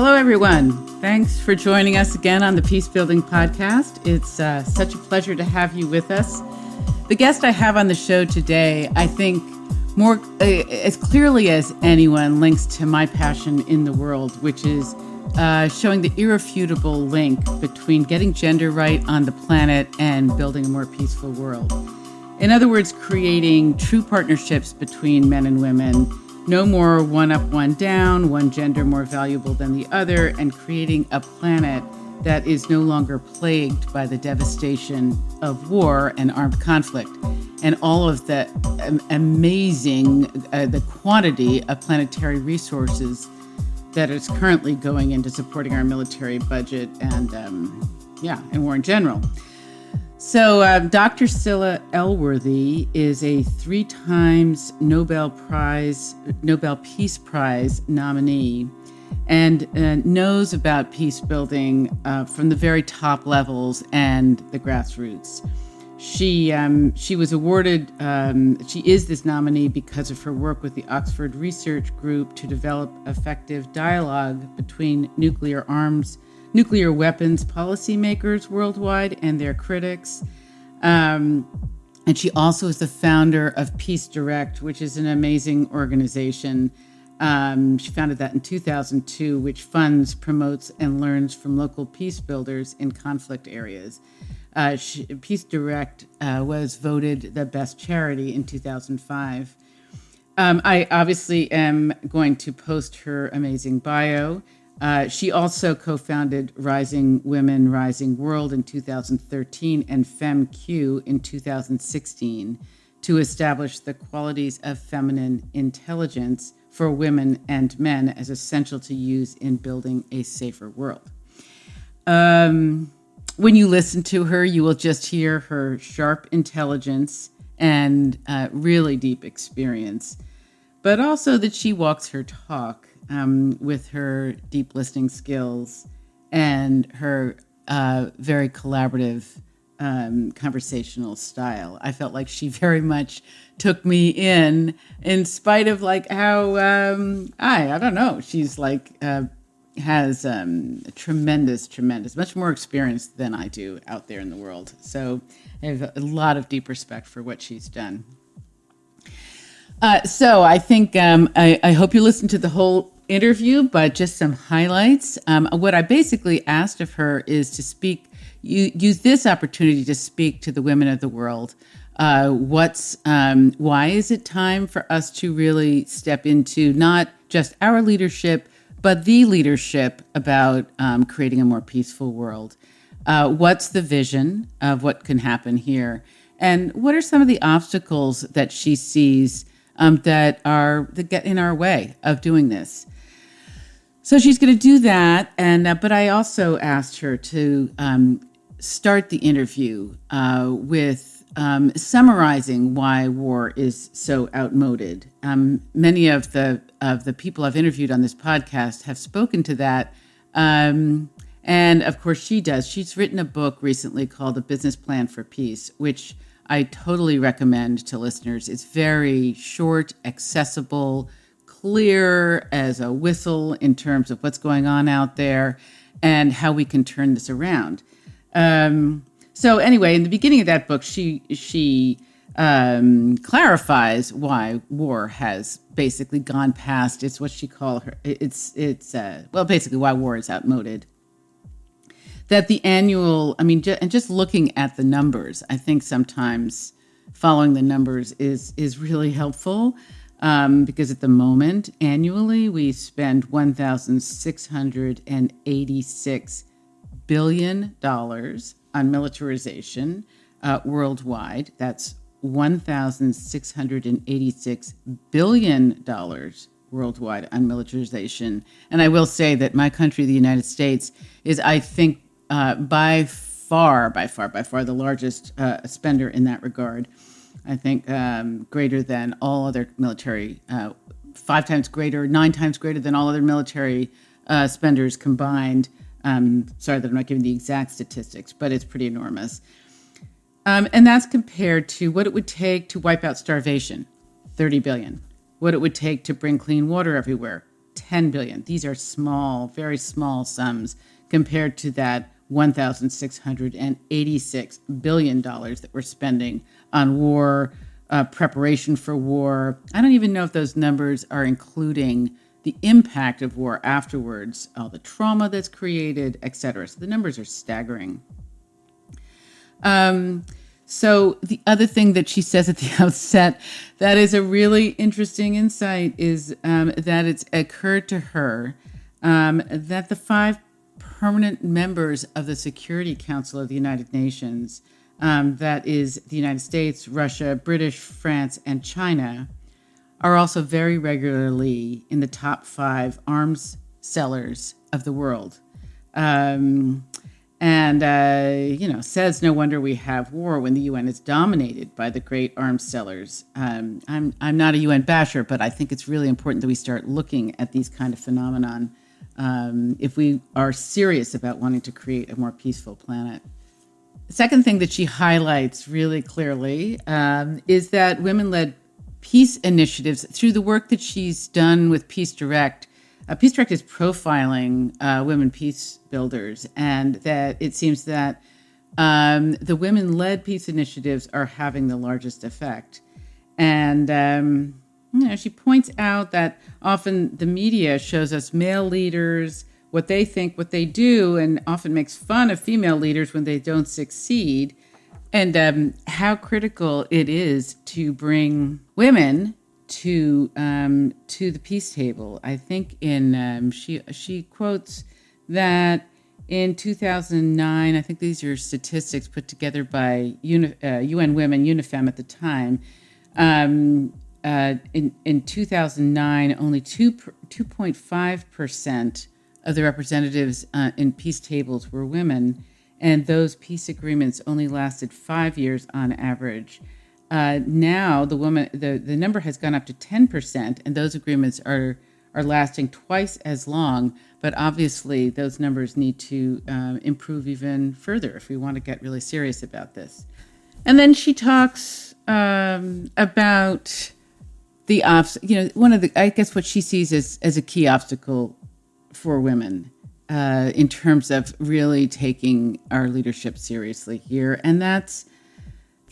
Hello, everyone. Thanks for joining us again on the Peacebuilding podcast. It's such a pleasure to have you with us. The guest I have on the show today, I think more as clearly as anyone links to my passion in the world, which is showing the irrefutable link between getting gender right on the planet and building a more peaceful world. In other words, creating true partnerships between men and women. No more one up, one down, one gender more valuable than the other, and creating a planet that is no longer plagued by the devastation of war and armed conflict, and all of the amazing, the quantity of planetary resources that is currently going into supporting our military budget and war in general. So Dr. Scilla Elworthy is a 3 times Nobel Peace Prize nominee and knows about peace building from the very top levels and the grassroots. She was awarded, she is this nominee because of her work with the Oxford Research Group to develop effective dialogue between nuclear weapons policymakers worldwide and their critics. And she also is the founder of Peace Direct, which is an amazing organization. She founded that in 2002, which funds, promotes, and learns from local peace builders in conflict areas. Peace Direct was voted the best charity in 2005. I obviously am going to post her amazing bio. She also co-founded Rising Women, Rising World in 2013 and Femme Q in 2016 to establish the qualities of feminine intelligence for women and men as essential to use in building a safer world. When you listen to her, you will just hear her sharp intelligence and really deep experience, but also that she walks her talk. With her deep listening skills and her very collaborative conversational style. I felt like she very much took me in spite of like how, I don't know, she's like, has tremendous, much more experience than I do out there in the world. So I have a lot of deep respect for what she's done. So I think I hope you listen to the whole interview, but just some highlights. What I basically asked of her is to use this opportunity to speak to the women of the world. Why is it time for us to really step into not just our leadership, but the leadership about creating a more peaceful world? What's the vision of what can happen here? And what are some of the obstacles that she sees that get in our way of doing this? So she's going to do that, but I also asked her to start the interview with summarizing why war is so outmoded. Many of the people I've interviewed on this podcast have spoken to that, and of course she does. She's written a book recently called A Business Plan for Peace, which I totally recommend to listeners. It's very short, accessible, clear as a whistle in terms of what's going on out there and how we can turn this around. So anyway, in the beginning of that book, she clarifies why war has basically gone past. It's what she calls her. It's basically why war is outmoded. That the annual, and just looking at the numbers, I think sometimes following the numbers is really helpful. Because at the moment, annually, we spend $1,686 billion on militarization worldwide. That's $1,686 billion worldwide on militarization. And I will say that my country, the United States, is, I think, by far the largest spender in that regard. I think greater than all other military, 5 times greater, 9 times greater than all other military spenders combined. Sorry that I'm not giving the exact statistics, but it's pretty enormous. And that's compared to what it would take to wipe out starvation, $30 billion. What it would take to bring clean water everywhere, 10 billion. These are small, very small sums compared to that $1,686 billion that we're spending on war, preparation for war. I don't even know if those numbers are including the impact of war afterwards, all the trauma that's created, et cetera. So the numbers are staggering. So the other thing that she says at the outset that is a really interesting insight is that it's occurred to her that the 5 permanent members of the Security Council of the United Nations, that is the United States, Russia, British, France, and China, are also very regularly in the top 5 arms sellers of the world. Says no wonder we have war when the UN is dominated by the great arms sellers. I'm not a UN basher, but I think it's really important that we start looking at these kind of phenomenon if we are serious about wanting to create a more peaceful planet. The second thing that she highlights really clearly is that women-led peace initiatives, through the work that she's done with Peace Direct. Peace Direct is profiling women peace builders, and that it seems that the women-led peace initiatives are having the largest effect. And she points out that often the media shows us male leaders, what they think, what they do, and often makes fun of female leaders when they don't succeed. And how critical it is to bring women to the peace table. I think she quotes that in 2009, I think these are statistics put together by UN Women, UNIFEM at the time. In 2009, only 2.5% of the representatives in peace tables were women. And those peace agreements only lasted 5 years on average. Now the number has gone up to 10%, and those agreements are lasting twice as long. But obviously, those numbers need to improve even further if we want to get really serious about this. And then she talks about the I guess what she sees as a key obstacle for women. In terms of really taking our leadership seriously here. And that's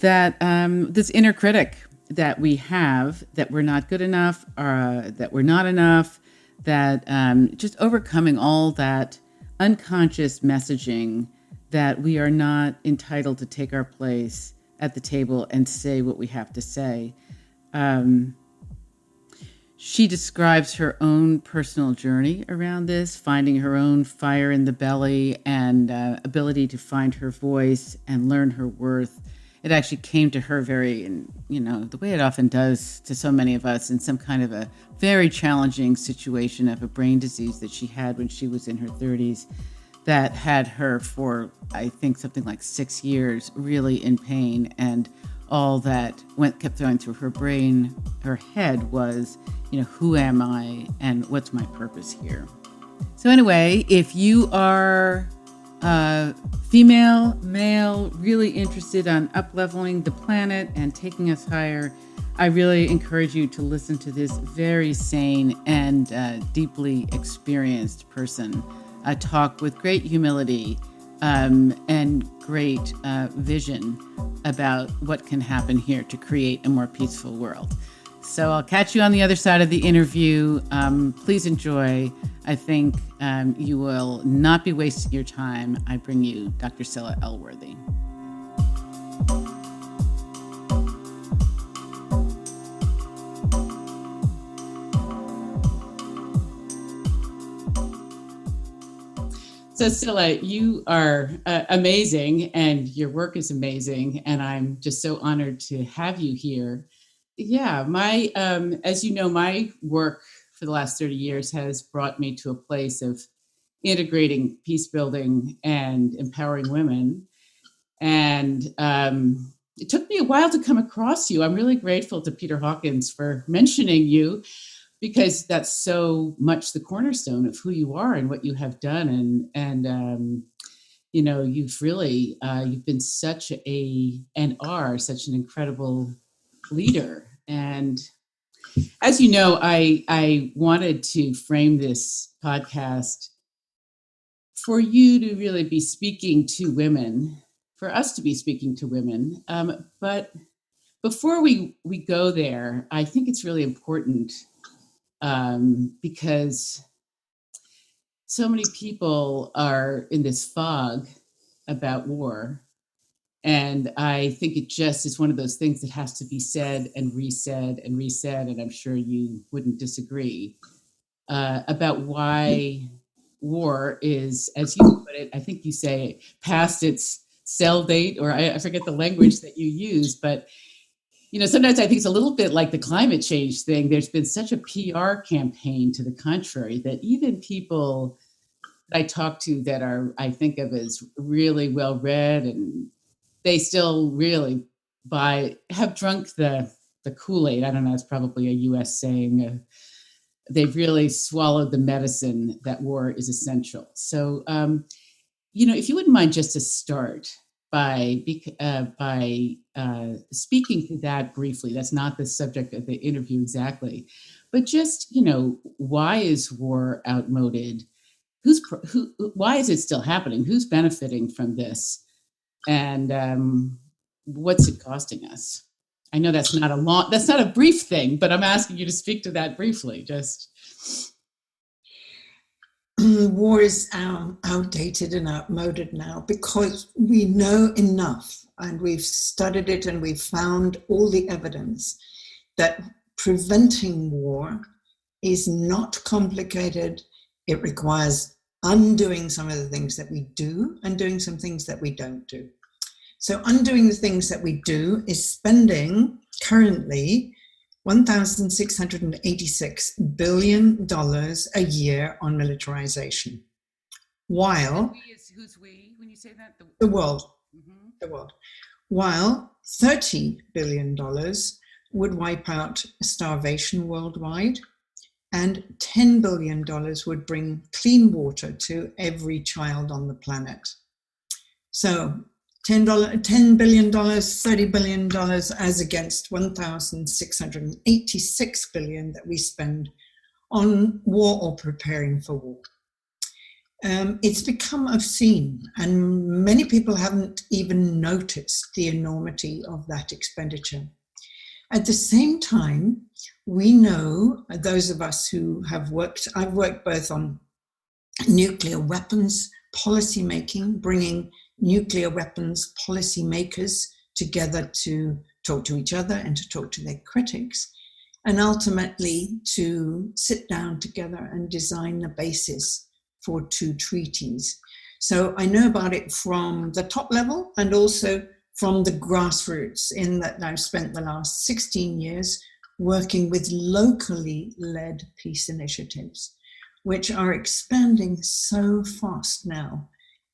that this inner critic that we have, that we're not good enough, that we're not enough, that just overcoming all that unconscious messaging that we are not entitled to take our place at the table and say what we have to say. She describes her own personal journey around this, finding her own fire in the belly and ability to find her voice and learn her worth. It actually came to her the way it often does to so many of us, in some kind of a very challenging situation of a brain disease that she had when she was in her 30s that had her for, I think, something like 6 years really in pain. And all that kept going through her brain, her head was, who am I and what's my purpose here? So anyway, if you are female, male, really interested on up-leveling the planet and taking us higher, I really encourage you to listen to this very sane and deeply experienced person talk with great humility and great vision about what can happen here to create a more peaceful world. So I'll catch you on the other side of the interview. Please enjoy. I think you will not be wasting your time. I bring you Dr. Scilla Elworthy. So Scilla, you are amazing, and your work is amazing, and I'm just so honored to have you here. Yeah, as you know, my work for the last 30 years has brought me to a place of integrating peace building and empowering women. And it took me a while to come across you. I'm really grateful to Peter Hawkins for mentioning you, because that's so much the cornerstone of who you are and what you have done. And you've really, you've been and are such an incredible leader. And As you know, I wanted to frame this podcast for you to really be speaking to women, for us to be speaking to women. But before we go there, I think it's really important because so many people are in this fog about war. And I think it just is one of those things that has to be said and resaid and resaid. And I'm sure you wouldn't disagree about why war is, as you put it, I think you say past its sell date, or I forget the language that you use, but sometimes I think it's a little bit like the climate change thing. There's been such a PR campaign to the contrary that even people I talk to that are, I think of as really well read, and they still really have drunk the Kool-Aid. I don't know, it's probably a US saying. They've really swallowed the medicine that war is essential. So, if you wouldn't mind just to start by speaking to that briefly. That's not the subject of the interview exactly, but just, why is war outmoded? Why is it still happening? Who's benefiting from this? And what's it costing us? I know that's not a brief thing, but I'm asking you to speak to that briefly. Just war is outdated and outmoded now because we know enough, and we've studied it, and we've found all the evidence that preventing war is not complicated. It requires undoing some of the things that we do and doing some things that we don't do. So undoing the things that we do is spending currently $1,686 billion a year on militarization. While who's we when you say that? The world. Mm-hmm. The world. While $30 billion would wipe out starvation worldwide, and $10 billion would bring clean water to every child on the planet. So $10 billion, $30 billion as against $1,686 billion that we spend on war or preparing for war. It's become obscene, and many people haven't even noticed the enormity of that expenditure. At the same time, we know, those of us who have I've worked both on nuclear weapons policy making, bringing nuclear weapons policy makers together to talk to each other and to talk to their critics, and ultimately to sit down together and design the basis for 2 treaties. So I know about it from the top level and also from the grassroots, in that I've spent the last 16 years working with locally led peace initiatives, which are expanding so fast now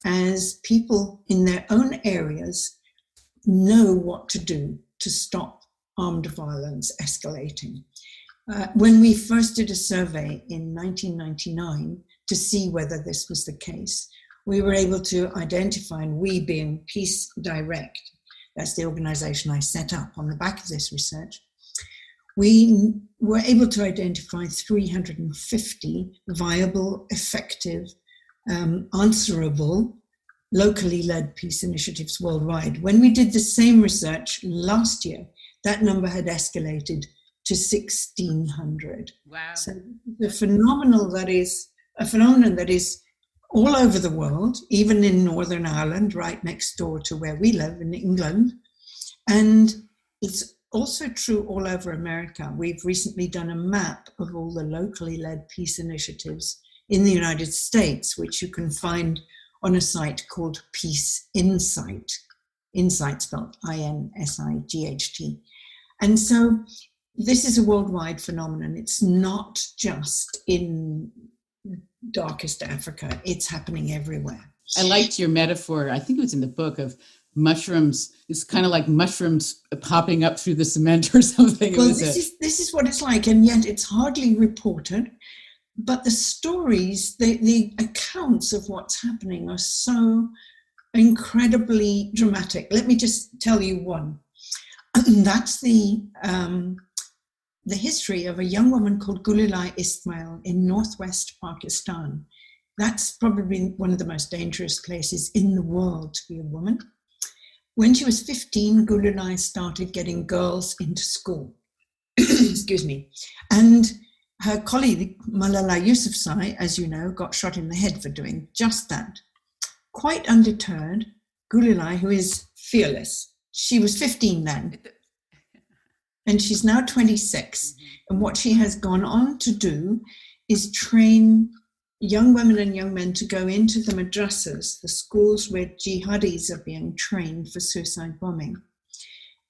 as people in their own areas know what to do to stop armed violence escalating. When we first did a survey in 1999 to see whether this was the case, we were able to identify, and we being Peace Direct, that's the organization I set up on the back of this research, we were able to identify 350 viable, effective, answerable, locally led peace initiatives worldwide. When we did the same research last year, that number had escalated to 1,600. Wow. So a phenomenon that is all over the world, even in Northern Ireland, right next door to where we live in England. And it's also true all over America. We've recently done a map of all the locally led peace initiatives in the United States, which you can find on a site called Peace Insight. Insight spelled INSIGHT. And so this is a worldwide phenomenon. It's not just in darkest Africa. It's happening everywhere. I liked your metaphor. I think it was in the book of mushrooms. It's kind of like mushrooms popping up through the cement or something. Well, this is what it's like, and yet it's hardly reported. But the stories, the accounts of what's happening are so incredibly dramatic. Let me just tell you one. That's the the history of a young woman called Gulalai Ismail in northwest Pakistan. That's probably one of the most dangerous places in the world to be a woman. When she was 15, Gulalai started getting girls into school. Excuse me. And her colleague, Malala Yousafzai, as you know, got shot in the head for doing just that. Quite undeterred, Gulalai, who is fearless, she was 15 then, and she's now 26. And what she has gone on to do is train young women and young men to go into the madrasas, the schools where jihadis are being trained for suicide bombing,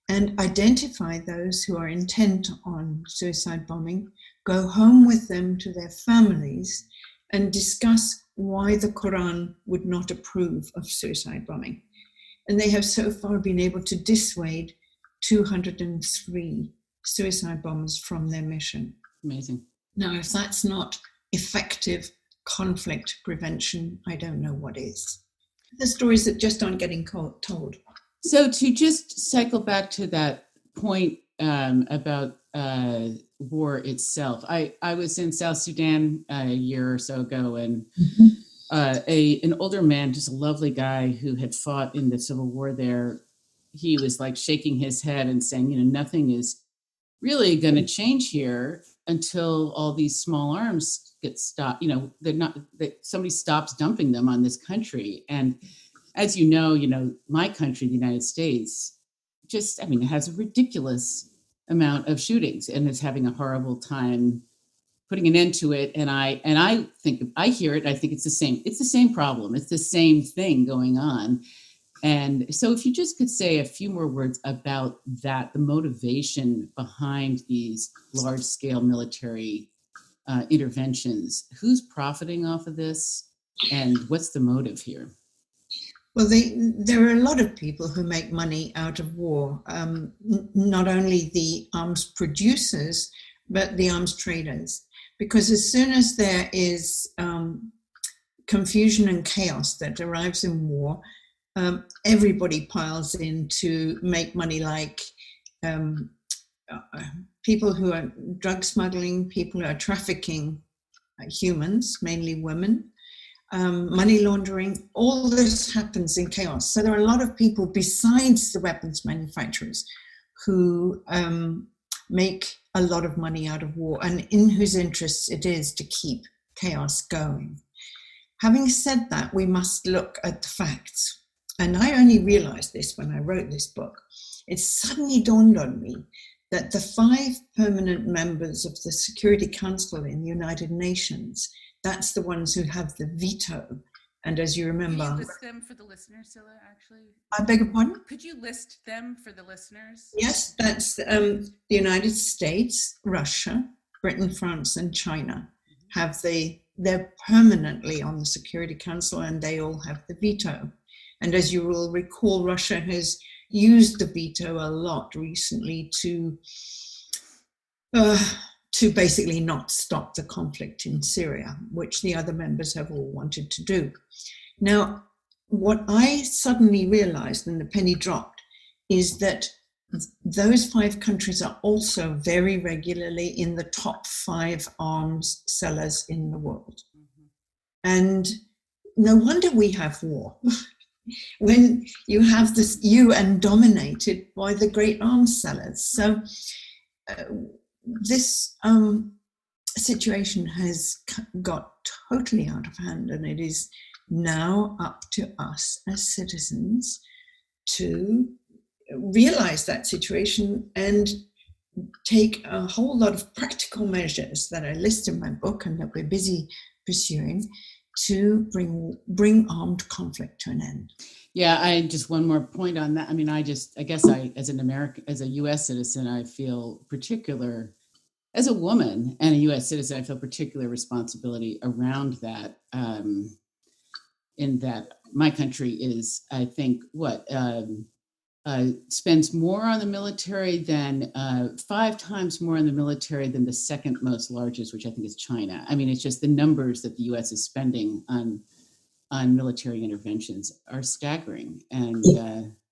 and identify those who are intent on suicide bombing, go home with them to their families, and discuss why the Quran would not approve of suicide bombing. And they have so far been able to dissuade 203 suicide bombers from their mission. Amazing. Now, if that's not effective conflict prevention, I don't know what is. The stories that just aren't getting told. So to just cycle back to that point about war itself, I was in South Sudan a year or so ago, and an older man, just a lovely guy who had fought in the civil war there, he was like shaking his head and saying, nothing is really going to change here until all these small arms get stopped. Somebody stops dumping them on this country. And as you know, my country, the United States, it has a ridiculous amount of shootings and is having a horrible time putting an end to it. And I think, I hear it, I think it's the same problem. It's the same thing going on. And so if you just could say a few more words about that, the motivation behind these large scale military interventions, who's profiting off of this and what's the motive here? Well, there are a lot of people who make money out of war, not only the arms producers, but the arms traders. Because as soon as there is confusion and chaos that arrives in war, everybody piles in to make money, like people who are drug smuggling, people who are trafficking humans, mainly women, money laundering. All this happens in chaos. So there are a lot of people besides the weapons manufacturers who make a lot of money out of war and in whose interests it is to keep chaos going. Having said that, we must look at the facts. And I only realized this when I wrote this book. It suddenly dawned on me that the 5 permanent members of the Security Council in the United Nations, that's the ones who have the veto. And as you remember... Could you list them for the listeners, Scilla, actually? I beg your pardon? Could you list them for the listeners? Yes, that's the United States, Russia, Britain, France, and China have they're permanently on the Security Council, and they all have the veto. And as you will recall, Russia has used the veto a lot recently to basically not stop the conflict in Syria, which the other members have all wanted to do. Now, what I suddenly realized, and the penny dropped, is that those 5 countries are also very regularly in the top 5 arms sellers in the world. And no wonder we have war. When you have this UN dominated by the great arms sellers. So this situation has got totally out of hand, and it is now up to us as citizens to realize that situation and take a whole lot of practical measures that I list in my book and that we're busy pursuing to bring armed conflict to an end. Yeah, I just one more point on that. I mean, I guess as an American, as a U.S. citizen, I feel particular, as a woman and a U.S. citizen, I feel particular responsibility around that. In that my country is, I think, spends more on the military than 5 times more on the military than the second most largest, which I think is China. I mean, it's just the numbers that the U.S. is spending on military interventions are staggering. And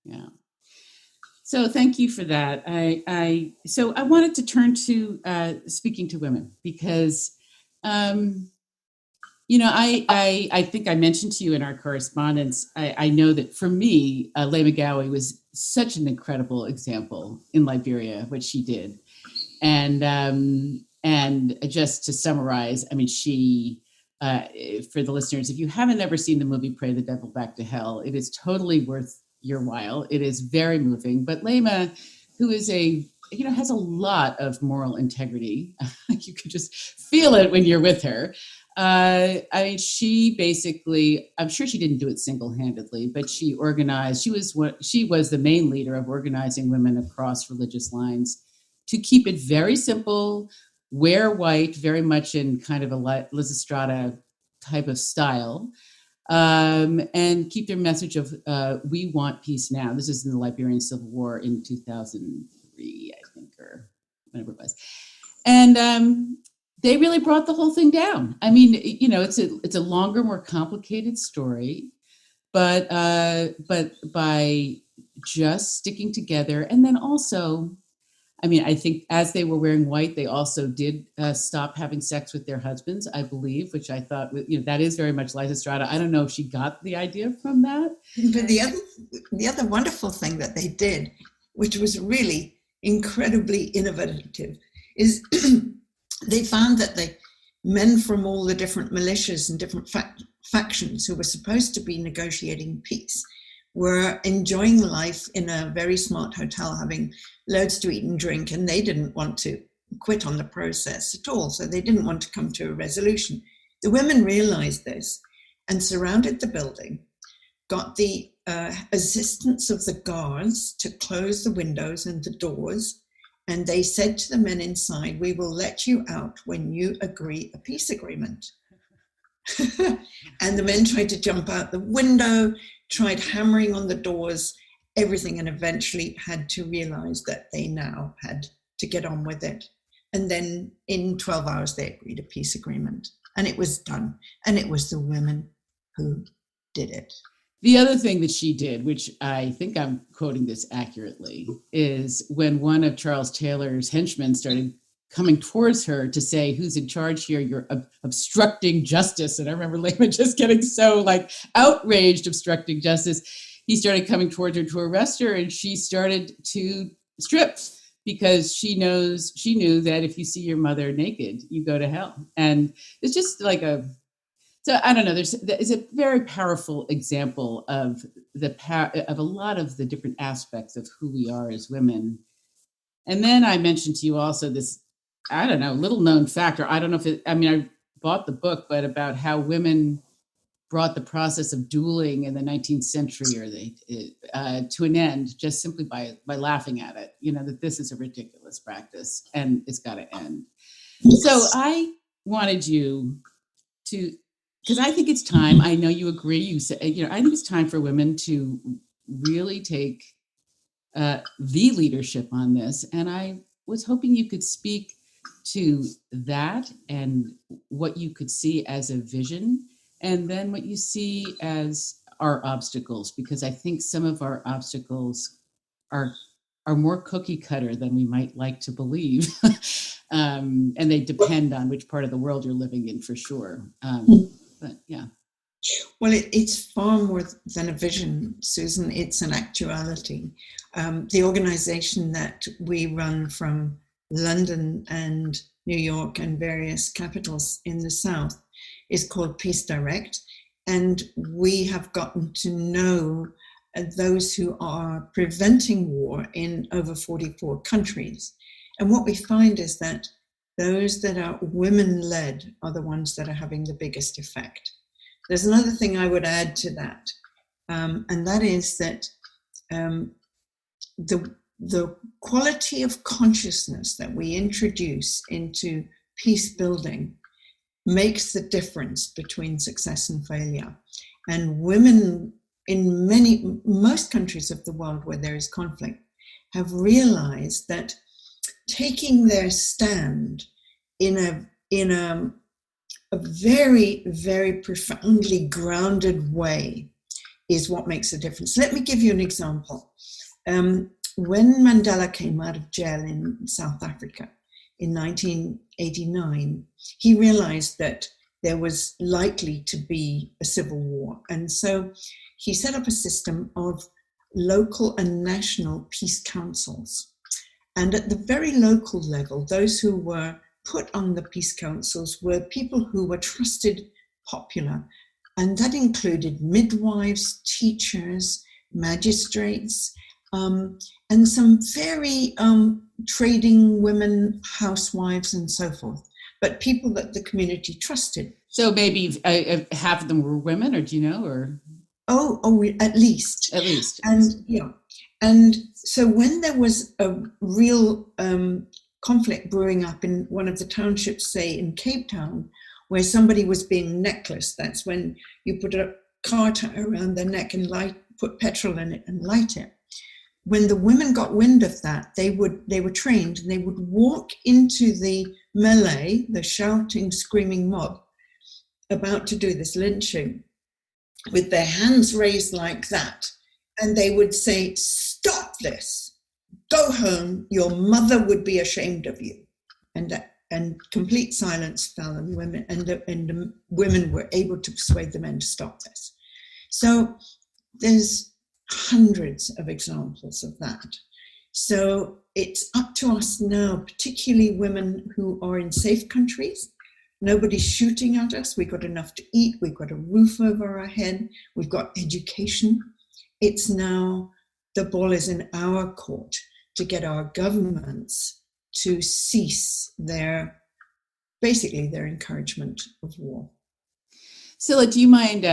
yeah. So thank you for that. So I wanted to turn to speaking to women because, I think I mentioned to you in our correspondence, I know that for me, Leymah Gbowee was such an incredible example in Liberia, what she did. And just to summarize, I mean, she, for the listeners, if you haven't ever seen the movie Pray the Devil Back to Hell, it is totally worth your while. It is very moving. But Leymah, who is has a lot of moral integrity, you can just feel it when you're with her. I mean, she basically, I'm sure she didn't do it single-handedly, but she organized, she was the main leader of organizing women across religious lines to keep it very simple, wear white, very much in kind of a Lysistrata type of style, and keep their message of we want peace now. This is in the Liberian Civil War in 2003, I think, or whatever it was. And they really brought the whole thing down. I mean, it's a longer, more complicated story, but by just sticking together, and then also, I mean, I think as they were wearing white, they also did stop having sex with their husbands, I believe, which I thought, that is very much Lysistrata. I don't know if she got the idea from that. But the other wonderful thing that they did, which was really incredibly innovative, is they found that the men from all the different militias and different factions who were supposed to be negotiating peace were enjoying life in a very smart hotel, having loads to eat and drink, and they didn't want to quit on the process at all. So they didn't want to come to a resolution. The women realized this and surrounded the building, got the assistance of the guards to close the windows and the doors, and they said to the men inside, "We will let you out when you agree a peace agreement." And the men tried to jump out the window, tried hammering on the doors, everything, and eventually had to realize that they now had to get on with it. And then in 12 hours, they agreed a peace agreement, and it was done. And it was the women who did it. The other thing that she did, which I think I'm quoting this accurately, is when one of Charles Taylor's henchmen started coming towards her to say, "Who's in charge here? You're obstructing justice." And I remember Leymah just getting so outraged, obstructing justice. He started coming towards her to arrest her, and she started to strip because she knew that if you see your mother naked, you go to hell. And it's just so I don't know. There's a very powerful example of of a lot of the different aspects of who we are as women. And then I mentioned to you also this, I don't know, little known factor. I don't know if I bought the book, but about how women brought the process of dueling in the 19th century to an end just simply by laughing at it. That this is a ridiculous practice and it's got to end. So I wanted you to, because I think it's time. I know you agree. You said, I think it's time for women to really take the leadership on this. And I was hoping you could speak to that and what you could see as a vision, and then what you see as our obstacles, because I think some of our obstacles are more cookie cutter than we might like to believe. And they depend on which part of the world you're living in, for sure. But yeah. Well, it's far more than a vision, Susan. It's an actuality. The organization that we run from London and New York and various capitals in the South is called Peace Direct. And we have gotten to know those who are preventing war in over 44 countries. And what we find is that those that are women-led are the ones that are having the biggest effect. There's another thing I would add to that, and that is that the quality of consciousness that we introduce into peace building makes the difference between success and failure. And women in most countries of the world where there is conflict have realized that taking their stand in a very, very profoundly grounded way is what makes a difference. Let me give you an example. when Mandela came out of jail in South Africa in 1989, he realized that there was likely to be a civil war. And so he set up a system of local and national peace councils. And at the very local level, those who were put on the peace councils were people who were trusted, popular. And that included midwives, teachers, magistrates, and some very trading women, housewives, and so forth, but people that the community trusted. So maybe half of them were women, or do you know, or? Oh, at least. At least. And yeah. And so when there was a real conflict brewing up in one of the townships, say in Cape Town, where somebody was being necklaced, that's when you put a car tire around their neck and put petrol in it and light it. When the women got wind of that, they were trained, and they would walk into the melee, the shouting, screaming mob, about to do this lynching, with their hands raised like that. And they would say, "Stop this, go home, your mother would be ashamed of you." And complete silence fell on women, and the women were able to persuade the men to stop this. So there's hundreds of examples of that. So it's up to us now, particularly women who are in safe countries. Nobody's shooting at us. We've got enough to eat. We've got a roof over our head. We've got education. It's now, the ball is in our court to get our governments to cease basically their encouragement of war. Scilla, do you mind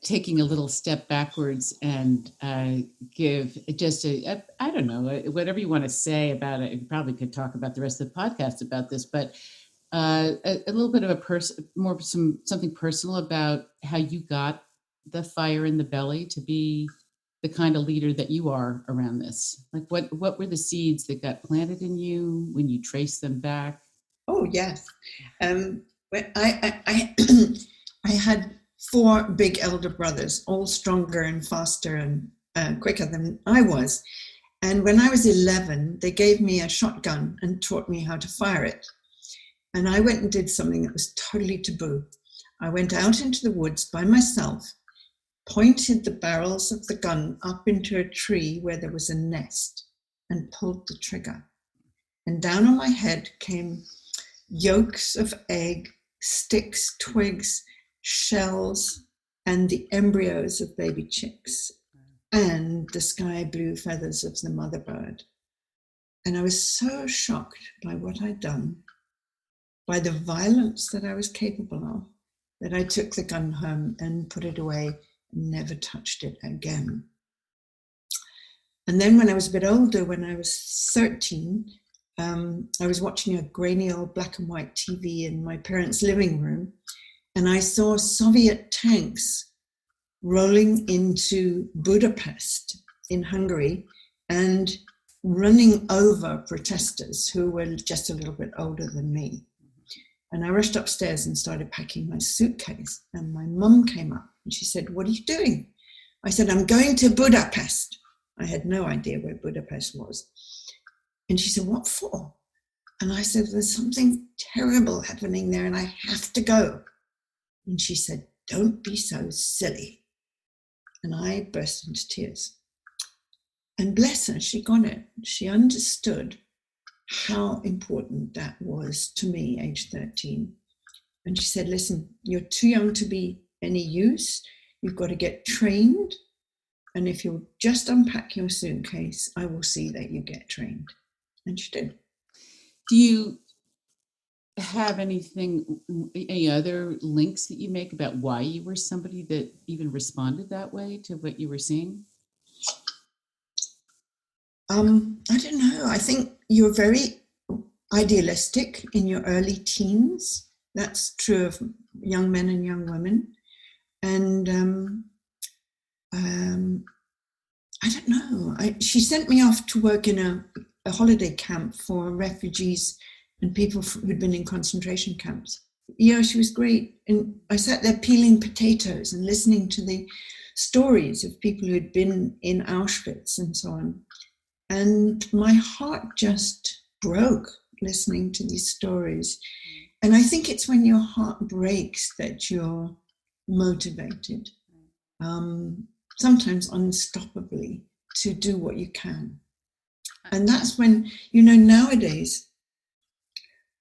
taking a little step backwards and give just I don't know, whatever you want to say about it. You probably could talk about the rest of the podcast about this, but a little bit of something personal about how you got the fire in the belly to be the kind of leader that you are around this. Like what were the seeds that got planted in you when you trace them back? Oh, yes. I had 4 big elder brothers, all stronger and faster and quicker than I was. And when I was 11, they gave me a shotgun and taught me how to fire it. And I went and did something that was totally taboo. I went out into the woods by myself, pointed the barrels of the gun up into a tree where there was a nest, and pulled the trigger. And down on my head came yolks of egg, sticks, twigs, shells, and the embryos of baby chicks, and the sky blue feathers of the mother bird. And I was so shocked by what I'd done, by the violence that I was capable of, that I took the gun home and put it away and never touched it again. And then when I was a bit older, when I was 13, I was watching a grainy old black and white TV in my parents' living room, and I saw Soviet tanks rolling into Budapest in Hungary and running over protesters who were just a little bit older than me. And I rushed upstairs and started packing my suitcase, and my mum came up and she said, "What are you doing?" I said, "I'm going to Budapest." I had no idea where Budapest was. And she said, "What for?" And I said, "There's something terrible happening there and I have to go." And she said, "Don't be so silly." And I burst into tears. And bless her, she got it. She understood how important that was to me, age 13. And she said, "Listen, you're too young to be any use. You've got to get trained. And if you'll just unpack your suitcase, I will see that you get trained." And she did. Do you have any other links that you make about why you were somebody that even responded that way to what you were seeing? I don't know. I think you're very idealistic in your early teens. That's true of young men and young women. And I don't know. She sent me off to work in a holiday camp for refugees and people who'd been in concentration camps. Yeah, she was great. And I sat there peeling potatoes and listening to the stories of people who'd been in Auschwitz and so on. And my heart just broke listening to these stories. And I think it's when your heart breaks that you're motivated, sometimes unstoppably, to do what you can. And that's when, nowadays,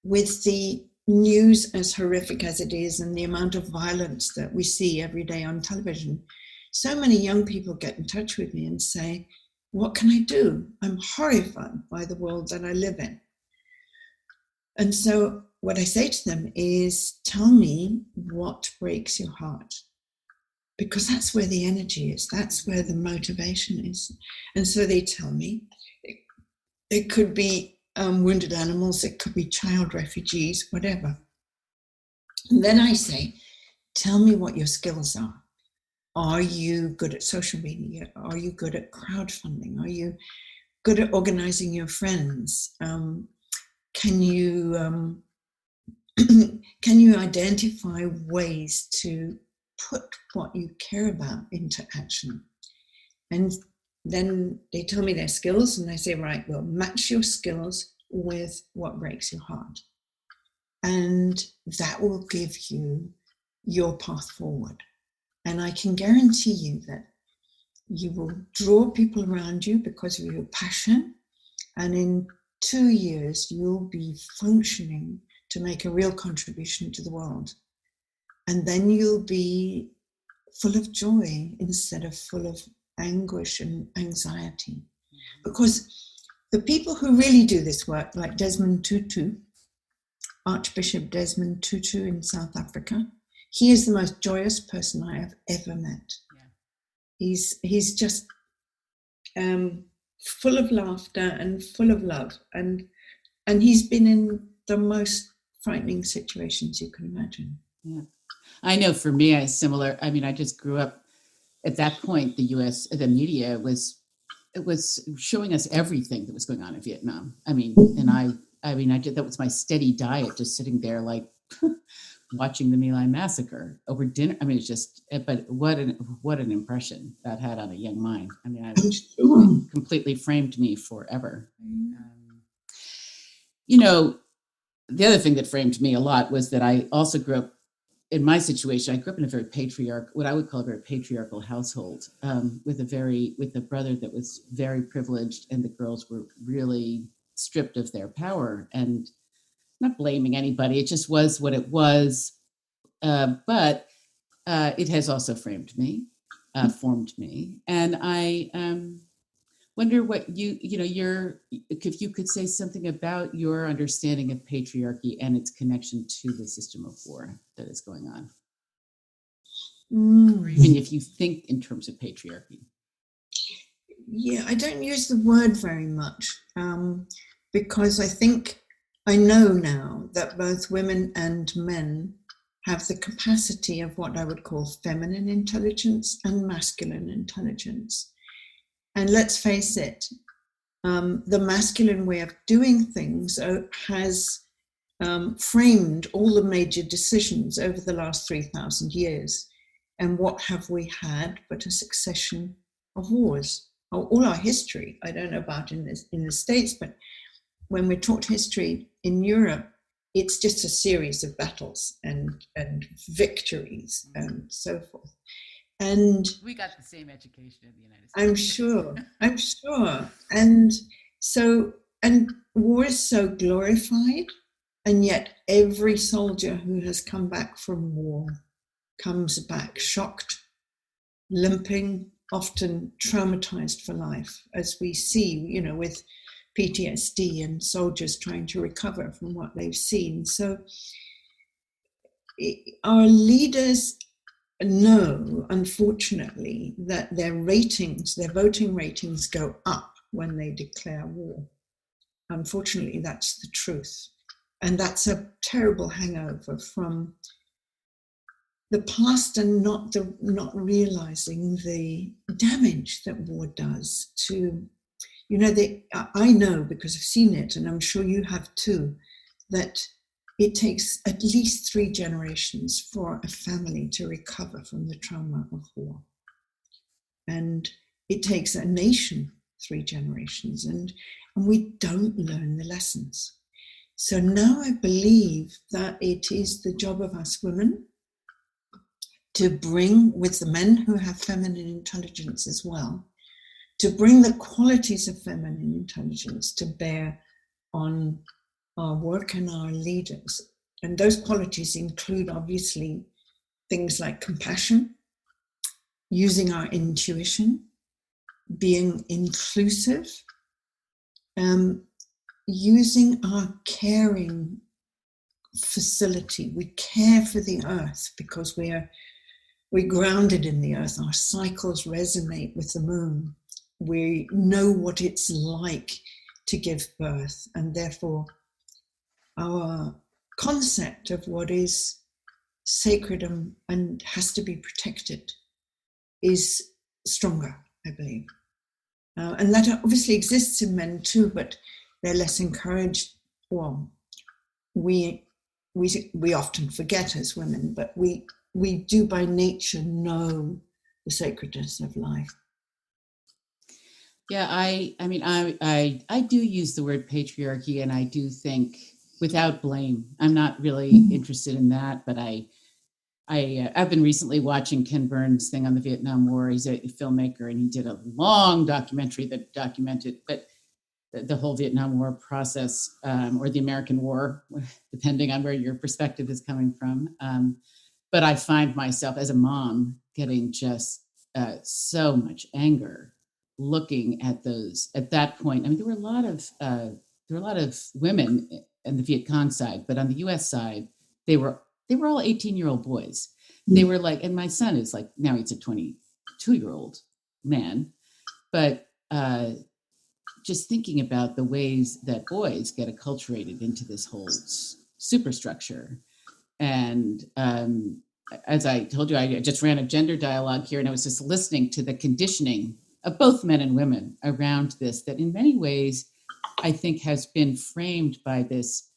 with the news as horrific as it is and the amount of violence that we see every day on television, so many young people get in touch with me and say, what can I do? I'm horrified by the world that I live in. And so what I say to them is, tell me what breaks your heart, because that's where the energy is. That's where the motivation is. And so they tell me it could be wounded animals, it could be child refugees, whatever. And then I say, tell me what your skills are. Are you good at social media? Are you good at crowdfunding? Are you good at organizing your friends? Can you identify ways to put what you care about into action? And then they tell me their skills, and I say, right, well, match your skills with what breaks your heart. And that will give you your path forward. And I can guarantee you that you will draw people around you because of your passion. And in 2 years, you'll be functioning to make a real contribution to the world. And then you'll be full of joy instead of full of anguish and anxiety. Because the people who really do this work, like Desmond Tutu, Archbishop Desmond Tutu in South Africa, he is the most joyous person I have ever met. Yeah. He's just full of laughter and full of love. And he's been in the most frightening situations you can imagine. Yeah. I know for me, I just grew up at that point. The media was showing us everything that was going on in Vietnam. That was my steady diet, just sitting there like watching the My Lai massacre over dinner. But what an impression that had on a young mind. It completely framed me forever. The other thing that framed me a lot was that I also grew up, in my situation, I grew up in what I would call a very patriarchal household, with a brother that was very privileged, and the girls were really stripped of their power. And not blaming anybody, it just was what it was. But it has also formed me, and I wonder what if you could say something about your understanding of patriarchy and its connection to the system of war that is going on. Or even if you think in terms of patriarchy. Yeah, I don't use the word very much because I know now that both women and men have the capacity of what I would call feminine intelligence and masculine intelligence. And let's face it, the masculine way of doing things has framed all the major decisions over the last 3,000 years. And what have we had but a succession of wars? All our history, I don't know about in the States, but when we're taught history in Europe, it's just a series of battles and victories and so forth. And we got the same education in the United States. I'm sure. And war is so glorified, and yet every soldier who has come back from war comes back shocked, limping, often traumatized for life, as we see, with PTSD and soldiers trying to recover from what they've seen. So our leaders know, unfortunately, that their voting ratings go up when they declare war. Unfortunately, that's the truth. And that's a terrible hangover from the past and not realizing the damage that war does to, I know because I've seen it, and I'm sure you have too, that it takes at least 3 generations for a family to recover from the trauma of war. And it takes a nation 3 generations, and we don't learn the lessons. So now I believe that it is the job of us women to bring, with the men who have feminine intelligence as well, to bring the qualities of feminine intelligence to bear on our work and our leaders. And those qualities include, obviously, things like compassion, using our intuition, being inclusive, using our caring facility. We care for the earth because we're grounded in the earth. Our cycles resonate with the moon. We know what it's like to give birth, and therefore our concept of what is sacred and has to be protected is stronger, I believe. And that obviously exists in men too, but they're less encouraged. Well, we often forget as women, but we do by nature know the sacredness of life. Yeah, I mean, I do use the word patriarchy, and I do think without blame. I'm not really interested in that, but I've been recently watching Ken Burns' thing on the Vietnam War. He's a filmmaker, and he did a long documentary that documented the whole Vietnam War process, or the American War, depending on where your perspective is coming from. But I find myself as a mom getting just so much anger looking at those at that point. I mean, there were a lot of women in the Viet Cong side, but on the U.S. side, they were all 18-year-old boys. They were like, and my son is like, now he's a 22-year-old man, but just thinking about the ways that boys get acculturated into this whole superstructure. And as I told you, I just ran a gender dialogue here, and I was just listening to the conditioning of both men and women around this, that in many ways, I think has been framed by this,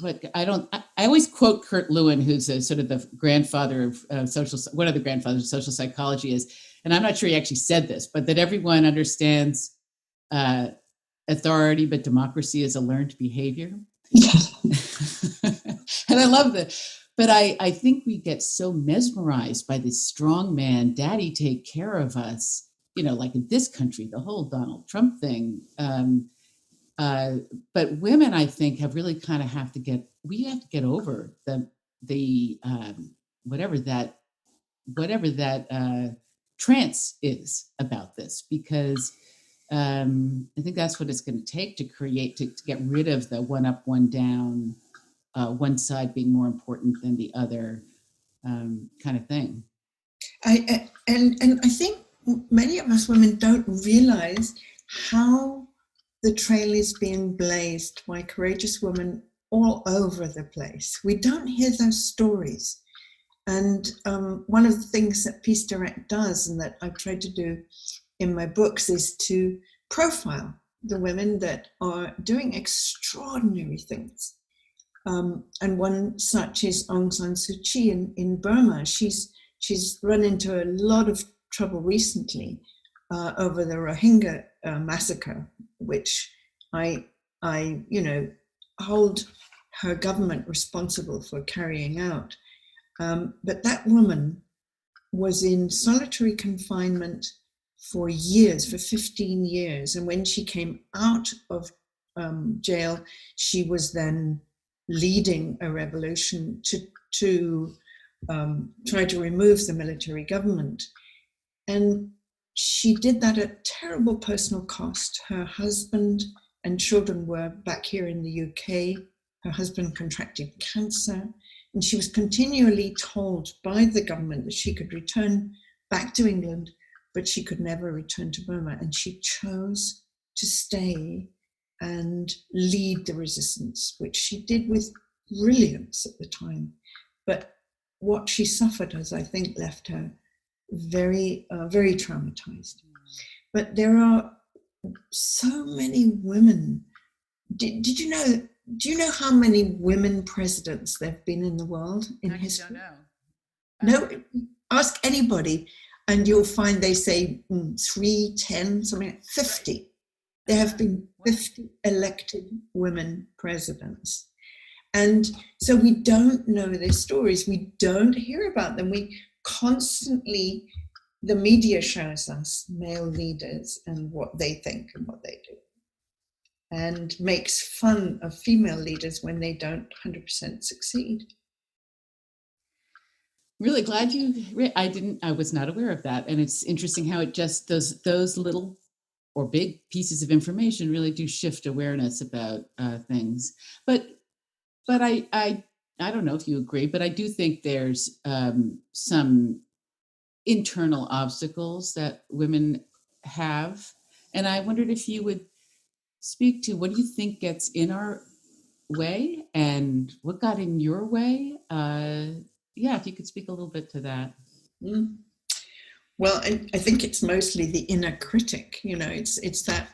but I always quote Kurt Lewin, who's a sort of the grandfather of one of the grandfathers of social psychology is, and I'm not sure he actually said this, but that everyone understands authority, but democracy is a learned behavior. And I love that. But I think we get so mesmerized by this strong man, daddy, take care of us, like in this country, the whole Donald Trump thing. But women, I think, have really kind of we have to get over the whatever that trance is about this, because I think that's what it's going to take to get rid of the one up, one down, one side being more important than the other kind of thing. And I think many of us women don't realize how the trail is being blazed by courageous women all over the place. We don't hear those stories. And one of the things that Peace Direct does, and that I've tried to do in my books, is to profile the women that are doing extraordinary things. And one such is Aung San Suu Kyi in Burma. She's run into a lot of trouble recently over the Rohingya massacre, which I hold her government responsible for carrying out. But that woman was in solitary confinement for years, for 15 years. And when she came out of jail, she was then leading a revolution to try to remove the military government. And she did that at terrible personal cost. Her husband and children were back here in the UK. Her husband contracted cancer, and she was continually told by the government that she could return back to England, but she could never return to Burma. And she chose to stay and lead the resistance, which she did with brilliance at the time. But what she suffered has, I think, left her very, very traumatized. But there are so many women. Do you know how many women presidents there have been in the world in history? I don't know. No, ask anybody. And you'll find they say 3, 10, something like 50. Right. There have been 50 elected women presidents. And so we don't know their stories. We don't hear about them. We constantly, the media shows us male leaders and what they think and what they do, and makes fun of female leaders when they don't 100% succeed. Really glad I was not aware of that. And it's interesting how it just, those little or big pieces of information really do shift awareness about things. But I don't know if you agree, but I do think there's some internal obstacles that women have. And I wondered if you would speak to, what do you think gets in our way and what got in your way? If you could speak a little bit to that. Mm. Well, I think it's mostly the inner critic. It's that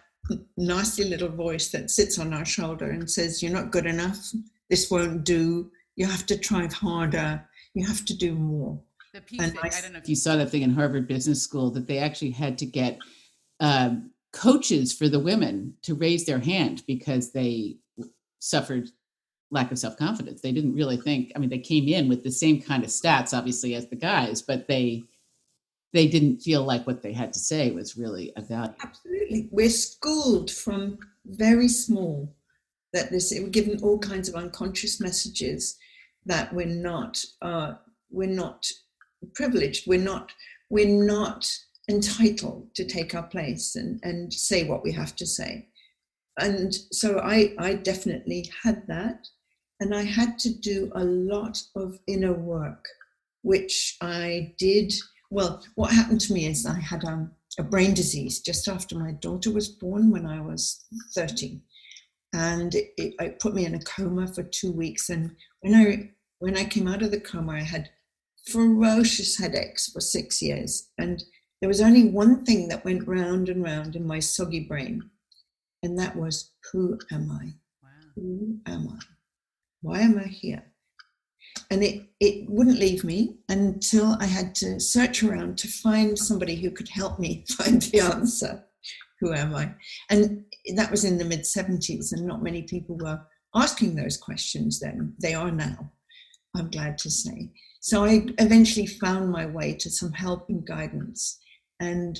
nasty little voice that sits on our shoulder and says, you're not good enough. This won't do. You have to try harder. You have to do more. The piece I don't know if you saw that thing in Harvard Business School, that they actually had to get coaches for the women to raise their hand because they suffered lack of self-confidence. They didn't really think, they came in with the same kind of stats, obviously, as the guys, but they didn't feel like what they had to say was really of value. Absolutely. We're schooled from very small that we're given all kinds of unconscious messages that we're not privileged. We're not entitled to take our place and say what we have to say. And so I definitely had that. And I had to do a lot of inner work, which I did. Well, what happened to me is I had a brain disease just after my daughter was born when I was 30. And it put me in a coma for 2 weeks. And when I came out of the coma, I had ferocious headaches for 6 years. And there was only one thing that went round and round in my soggy brain. And that was, who am I? Wow. Who am I? Why am I here? And it wouldn't leave me until I had to search around to find somebody who could help me find the answer. Who am I? And that was in the mid-70s, and not many people were asking those questions then. They are now, I'm glad to say. So I eventually found my way to some help and guidance, and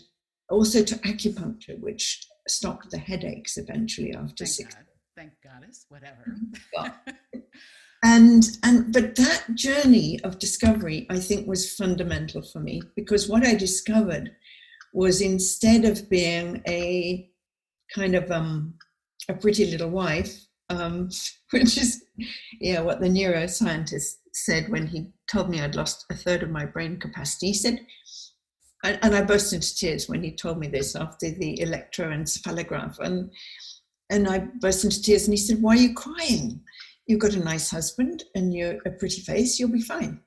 also to acupuncture, which stopped the headaches eventually after 6 years. Thank goddess, whatever. But that journey of discovery, I think, was fundamental for me, because what I discovered was, instead of being a kind of a pretty little wife, which is what the neuroscientist said when he told me I'd lost a third of my brain capacity. He said, and I burst into tears when he told me this after the electroencephalograph, and I burst into tears, and he said, "Why are you crying? You've got a nice husband and you're a pretty face, you'll be fine."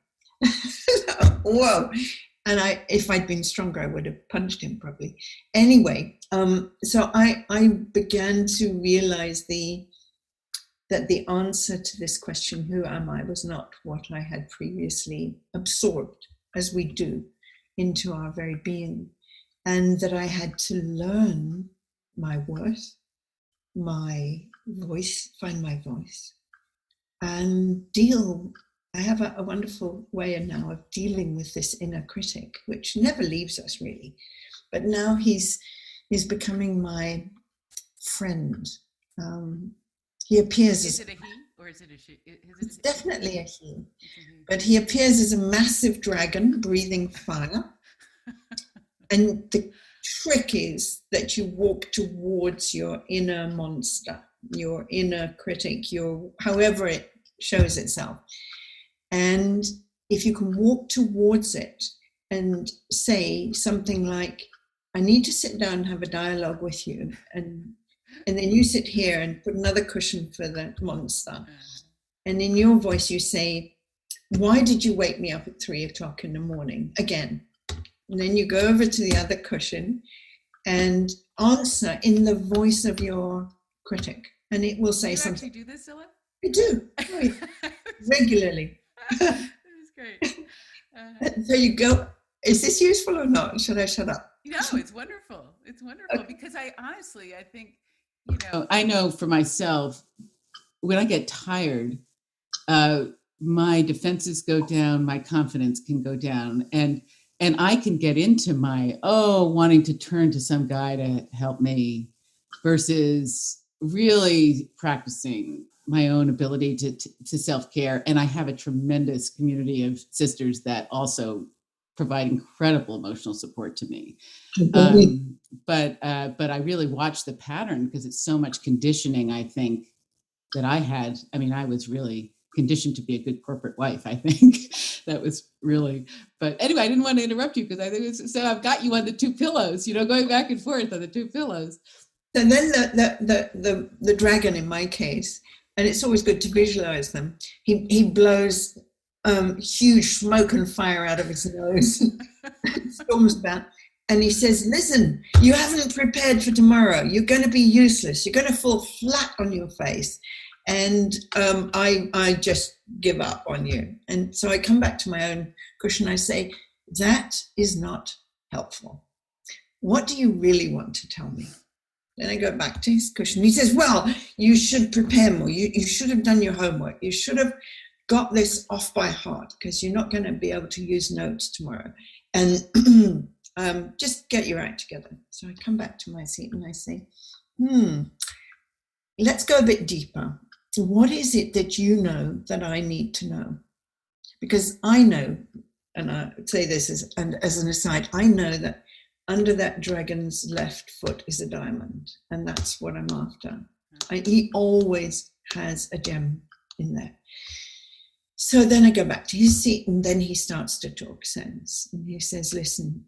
Whoa. And if I'd been stronger, I would have punched him probably. Anyway, so I began to realize that the answer to this question, who am I, was not what I had previously absorbed, as we do, into our very being. And that I had to learn my worth, my voice, find my voice, and deal. I have a wonderful way now of dealing with this inner critic, which never leaves us really. But now he's becoming my friend. He appears as... Is it a he or is it a she? It's definitely a he. But he appears as a massive dragon breathing fire. And the trick is that you walk towards your inner monster, your inner critic, however it shows itself. And if you can walk towards it and say something like, "I need to sit down and have a dialogue with you," and then you sit here and put another cushion for the monster. And in your voice you say, "Why did you wake me up at 3:00 in the morning?" Again. And then you go over to the other cushion and answer in the voice of your critic. And it will say something. Do you actually do this, Scilla? I do. Regularly. This is great. So you go Is this useful or not? Should I shut up? No, it's wonderful. It's wonderful because I think, I know for myself, when I get tired, my defenses go down, my confidence can go down, and I can get into my wanting to turn to some guy to help me versus really practicing my own ability to self-care. And I have a tremendous community of sisters that also provide incredible emotional support to me. But I really watch the pattern because it's so much conditioning, I think, that I had. I mean, I was really conditioned to be a good corporate wife, I think. That was really, but anyway, I didn't want to interrupt you because I think so I've got you on the two pillows, going back and forth on the two pillows. And then the dragon, in my case, and it's always good to visualize them, he blows huge smoke and fire out of his nose, storms about, and he says, listen, you haven't prepared for tomorrow. You're going to be useless. You're going to fall flat on your face. And I just give up on you. And so I come back to my own cushion. I say, that is not helpful. What do you really want to tell me? Then I go back to his cushion. He says, well, you should prepare more. You should have done your homework. You should have got this off by heart because you're not going to be able to use notes tomorrow. And just get your act together. So I come back to my seat and I say, let's go a bit deeper. What is it that you know that I need to know? Because I know, and I say this as an aside, I know that under that dragon's left foot is a diamond, and that's what I'm after. He always has a gem in there. So then I go back to his seat, and then he starts to talk sense. And he says, listen,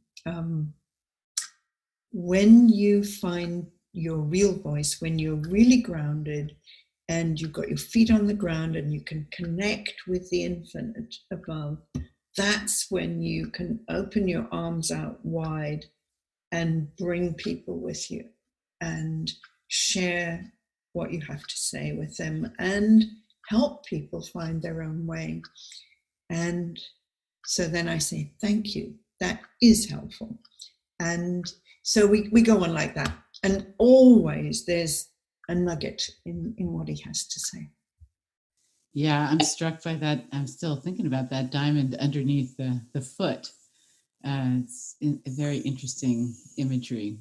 when you find your real voice, when you're really grounded and you've got your feet on the ground and you can connect with the infinite above, that's when you can open your arms out wide and bring people with you and share what you have to say with them and help people find their own way. And so then I say, thank you. That is helpful. And so we go on like that. And always there's a nugget in what he has to say. Yeah, I'm struck by that. I'm still thinking about that diamond underneath the foot. It's a very interesting imagery.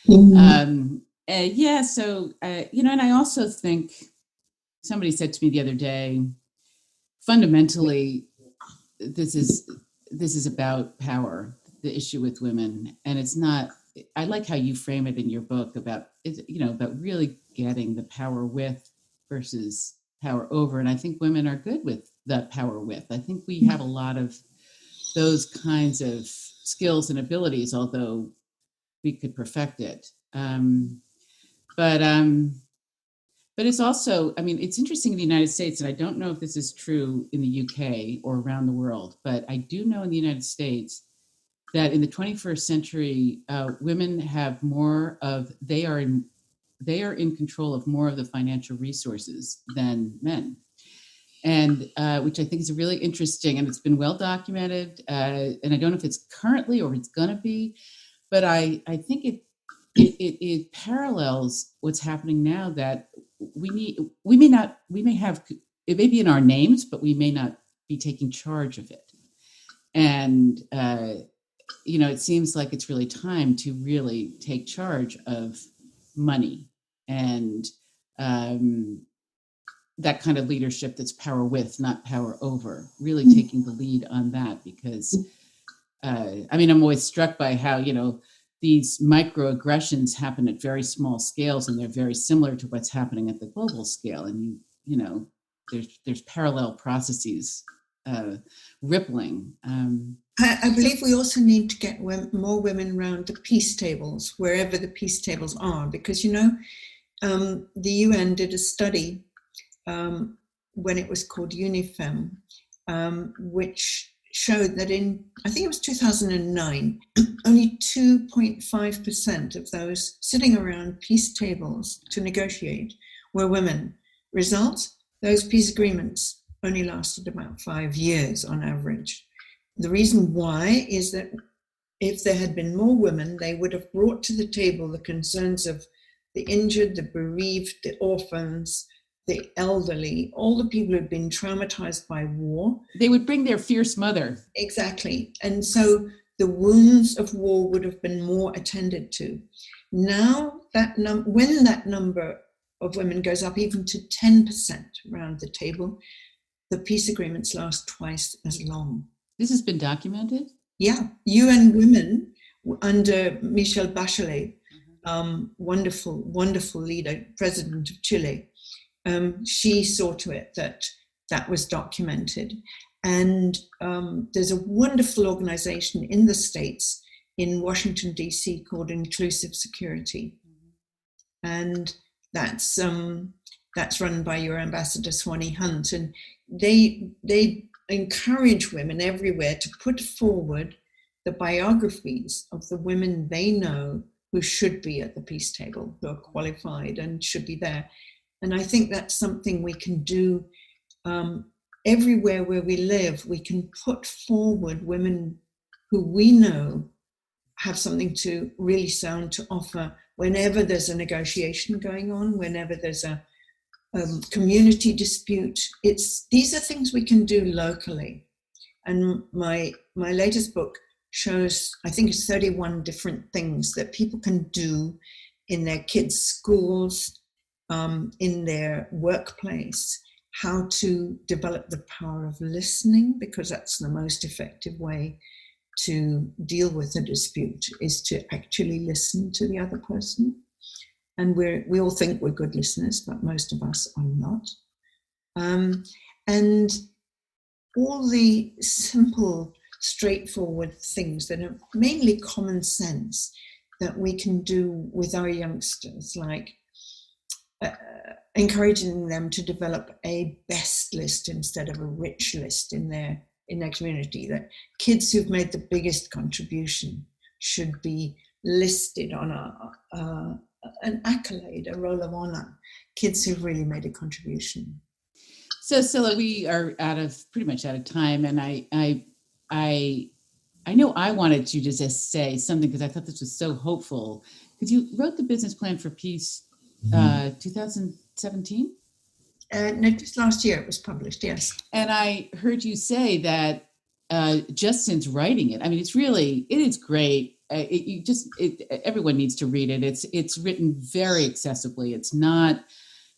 Mm-hmm. And I also think somebody said to me the other day, fundamentally, this is about power, the issue with women. And it's not, I like how you frame it in your book about really getting the power with versus power over. And I think women are good with the power with. I think we have a lot of those kinds of skills and abilities, although we could perfect it. But it's also, it's interesting in the United States, and I don't know if this is true in the UK or around the world, but I do know in the United States that in the 21st century, women have they are in control of more of the financial resources than men. And which I think is really interesting, and it's been well documented. And I don't know if it's currently or it's going to be, but I think it parallels what's happening now. That it may be in our names, but we may not be taking charge of it. And it seems like it's really time to really take charge of money and that kind of leadership that's power with, not power over, really taking the lead on that. Because, I'm always struck by how, these microaggressions happen at very small scales, and they're very similar to what's happening at the global scale. And, there's parallel processes rippling. I believe we also need to get more women around the peace tables, wherever the peace tables are, because, the UN did a study when it was called UNIFEM, which showed that I think it was 2009, only 2.5% of those sitting around peace tables to negotiate were women. Result, those peace agreements only lasted about 5 years on average. the reason why is that if there had been more women, they would have brought to the table the concerns of the injured, the bereaved, the orphans, the elderly, all the people who've been traumatized by war. They would bring their fierce mother. Exactly. And so the wounds of war would have been more attended to. Now, when that number of women goes up even to 10% around the table, the peace agreements last twice as long. This has been documented? Yeah. UN Women under Michelle Bachelet, wonderful, wonderful leader, president of Chile, she saw to it that was documented. And there's a wonderful organization in the States, in Washington, D.C., called Inclusive Security. And that's run by your ambassador, Swanee Hunt. And they encourage women everywhere to put forward the biographies of the women they know who should be at the peace table, who are qualified and should be there. And I think that's something we can do everywhere where we live. We can put forward women who we know have something to really sound to offer whenever there's a negotiation going on, whenever there's a community dispute. These are things we can do locally. And my latest book shows, I think it's 31 different things that people can do in their kids' schools, in their workplace, how to develop the power of listening, because that's the most effective way to deal with a dispute, is to actually listen to the other person. And we all think we're good listeners, but most of us are not. And all the simple, straightforward things that are mainly common sense that we can do with our youngsters, like encouraging them to develop a best list instead of a rich list in their community, that kids who've made the biggest contribution should be listed on an accolade, a roll of honor, kids who've really made a contribution. So Scilla, we are pretty much out of time, and I know I wanted you to just say something because I thought this was so hopeful, because you wrote the Business Plan for Peace 2017? No, just last year it was published, yes. And I heard you say that just since writing it, I mean, it is great. Everyone needs to read it. It's written very accessibly. It's not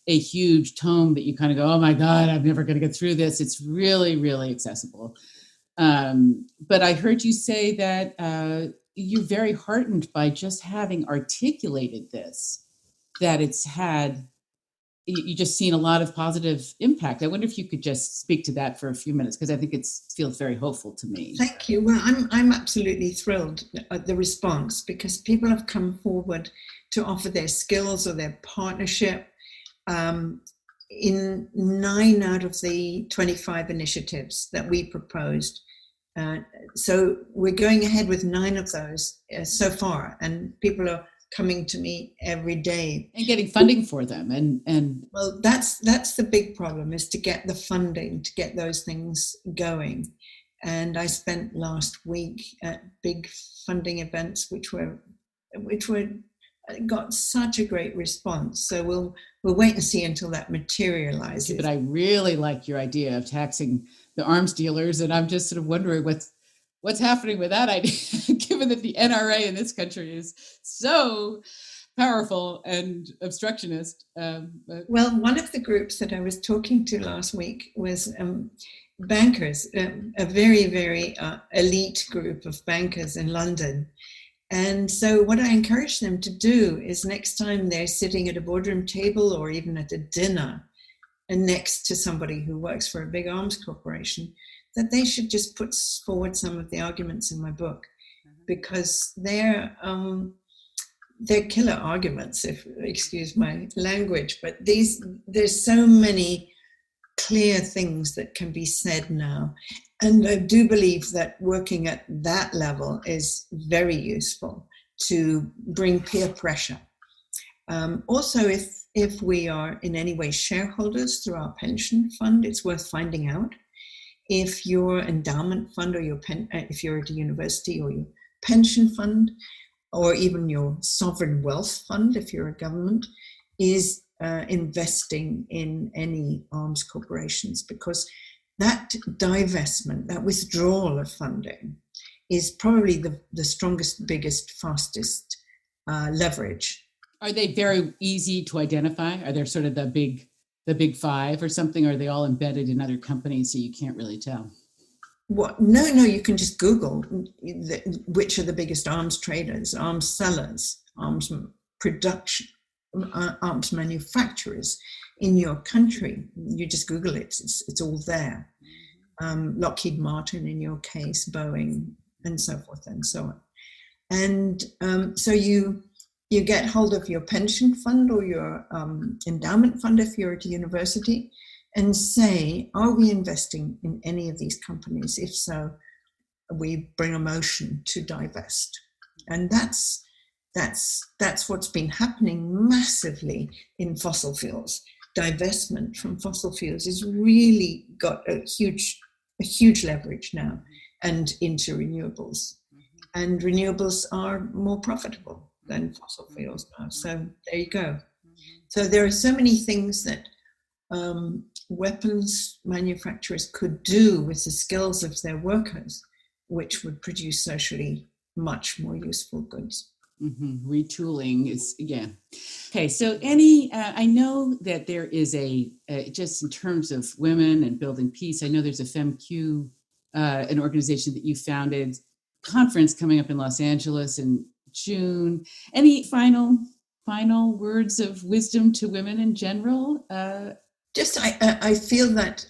a huge tome that you kind of go, oh my God, I'm never going to get through this. It's really, really accessible. But I heard you say that you're very heartened by just having articulated this, that you just seen a lot of positive impact. I wonder if you could just speak to that for a few minutes, because I think it feels very hopeful to me. Thank you. Well, I'm absolutely thrilled at the response, because people have come forward to offer their skills or their partnership in 9 out of the 25 initiatives that we proposed. So we're going ahead with 9 of those so far, and people are coming to me every day and getting funding for them. And well, that's the big problem, is to get the funding to get those things going. And I spent last week at big funding events which got such a great response. So we'll wait and see until that materializes. But I really like your idea of taxing the arms dealers, and I'm just sort of wondering what's happening with that idea, given that the NRA in this country is so powerful and obstructionist. Well, one of the groups that I was talking to last week was bankers, a very, very elite group of bankers in London. And so what I encourage them to do is, next time they're sitting at a boardroom table or even at a dinner and next to somebody who works for a big arms corporation, that they should just put forward some of the arguments in my book, because they're killer arguments, if excuse my language. But there's so many clear things that can be said now, and I do believe that working at that level is very useful to bring peer pressure. Also, if we are in any way shareholders through our pension fund, it's worth finding out. if your endowment fund or if you're at a university, or your pension fund, or even your sovereign wealth fund, if you're a government, is investing in any arms corporations, because that divestment, that withdrawal of funding, is probably the strongest, biggest, fastest leverage. Are they very easy to identify? Are they sort of the big five or something? Or are they all embedded in other companies so you can't really tell? What? No, you can just Google which are the biggest arms traders, arms sellers, arms production, arms manufacturers in your country. You just Google it. It's all there. Lockheed Martin in your case, Boeing, and so forth and so on. And so you get hold of your pension fund or your endowment fund if you're at a university, and say, are we investing in any of these companies? If so, we bring a motion to divest. And that's what's been happening massively in fossil fuels. Divestment from fossil fuels has really got a huge leverage now, and into renewables. And renewables are more profitable than fossil fuels now. So there you go. So there are so many things that weapons manufacturers could do with the skills of their workers, which would produce socially much more useful goods. Retooling is, yeah. Okay, so I know that there is just in terms of women and building peace, I know there's a Femme Q, an organization that you founded, conference coming up in Los Angeles in June. Any final words of wisdom to women in general? I feel that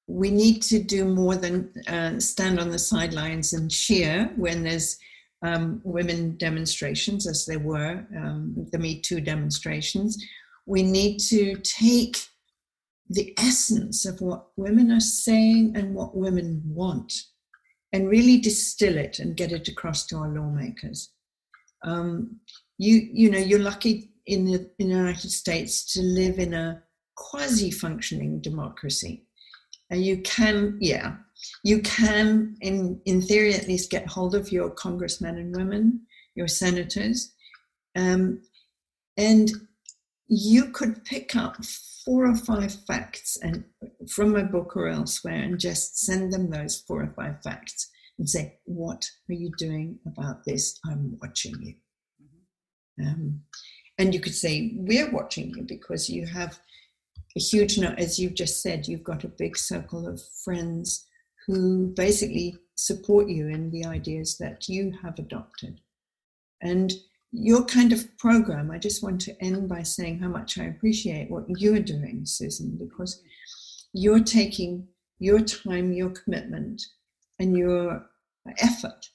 we need to do more than stand on the sidelines and cheer when there's women demonstrations, as there were, the Me Too demonstrations. We need to take the essence of what women are saying and what women want, and really distill it and get it across to our lawmakers. You're lucky in the United States to live in a quasi-functioning democracy, and you can in theory at least get hold of your congressmen and women, your senators, and you could pick up 4 or 5 facts and from my book or elsewhere, and just send them those 4 or 5 facts and say, what are you doing about this? I'm watching you. And you could say, we're watching you, because you have a huge, as you've just said, you've got a big circle of friends who basically support you in the ideas that you have adopted. And your kind of program, I just want to end by saying how much I appreciate what you're doing, Susan, because you're taking your time, your commitment, and your effort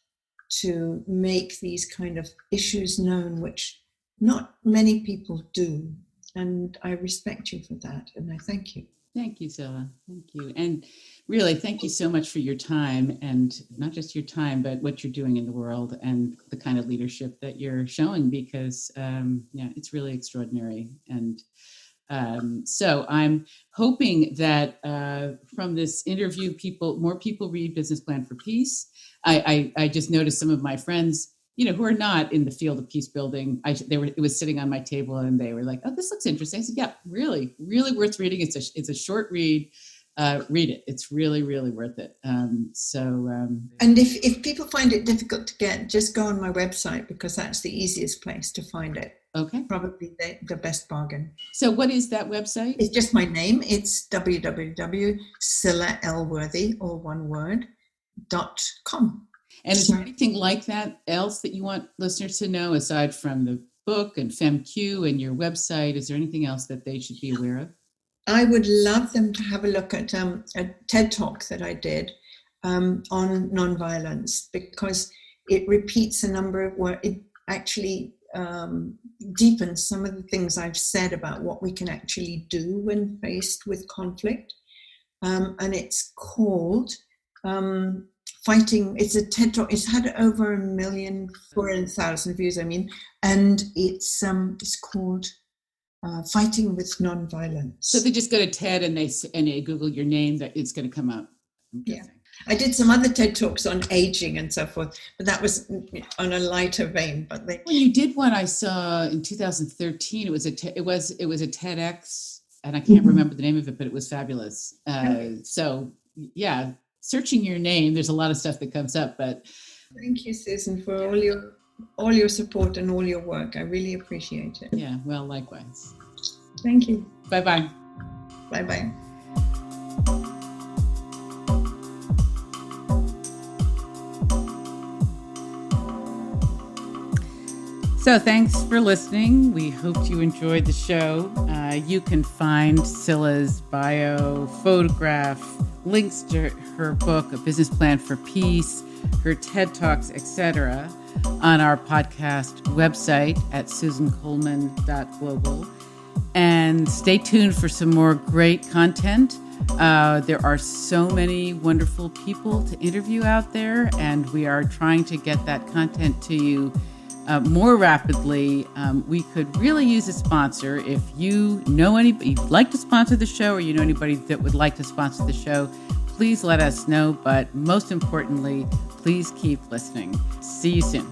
to make these kind of issues known, which not many people do. And I respect you for that, and I thank you. Thank you, Scilla. Thank you. And really, thank you so much for your time, and not just your time, but what you're doing in the world and the kind of leadership that you're showing, because it's really extraordinary. And so I'm hoping that from this interview, more people read Business Plan for Peace. I just noticed some of my friends, who are not in the field of peace building, it was sitting on my table and they were like, oh, this looks interesting. I said, yeah, really, really worth reading. It's a short read. Read it. It's really, really worth it. And if people find it difficult to get, just go on my website, because that's the easiest place to find it. Okay. Probably the best bargain. So what is that website? It's just my name. It's www.scillaelworthy, all one word, .com. And is there anything like that else that you want listeners to know, aside from the book and Femme Q and your website? Is there anything else that they should be aware of? I would love them to have a look at a TED Talk that I did on nonviolence, because it repeats a number of it actually deepens some of the things I've said about what we can actually do when faced with conflict. And it's called Fighting. It's a TED Talk. It's had over 400,000 views, and it's called Fighting with Nonviolence. So they just go to TED and they Google your name, that it's going to come up. I'm Yeah. guessing. I did some other TED Talks on aging and so forth, but that was on a lighter vein. But when you did one I saw in 2013, it was a TEDx, and I can't remember the name of it, but it was fabulous. So yeah, searching your name, there's a lot of stuff that comes up. But thank you, Susan, for all your support and all your work. I really appreciate it. Yeah, well, likewise. Thank you. Bye-bye. Bye-bye. So thanks for listening. We hoped you enjoyed the show. You can find Scylla's bio, photograph, links to her book, A Business Plan for Peace, her TED Talks, etc., on our podcast website at susancoleman.global. And stay tuned for some more great content. There are so many wonderful people to interview out there, and we are trying to get that content to you more rapidly. We could really use a sponsor. If you know anybody you'd like to sponsor the show, or you know anybody that would like to sponsor the show, please let us know. But most importantly, please keep listening. See you soon.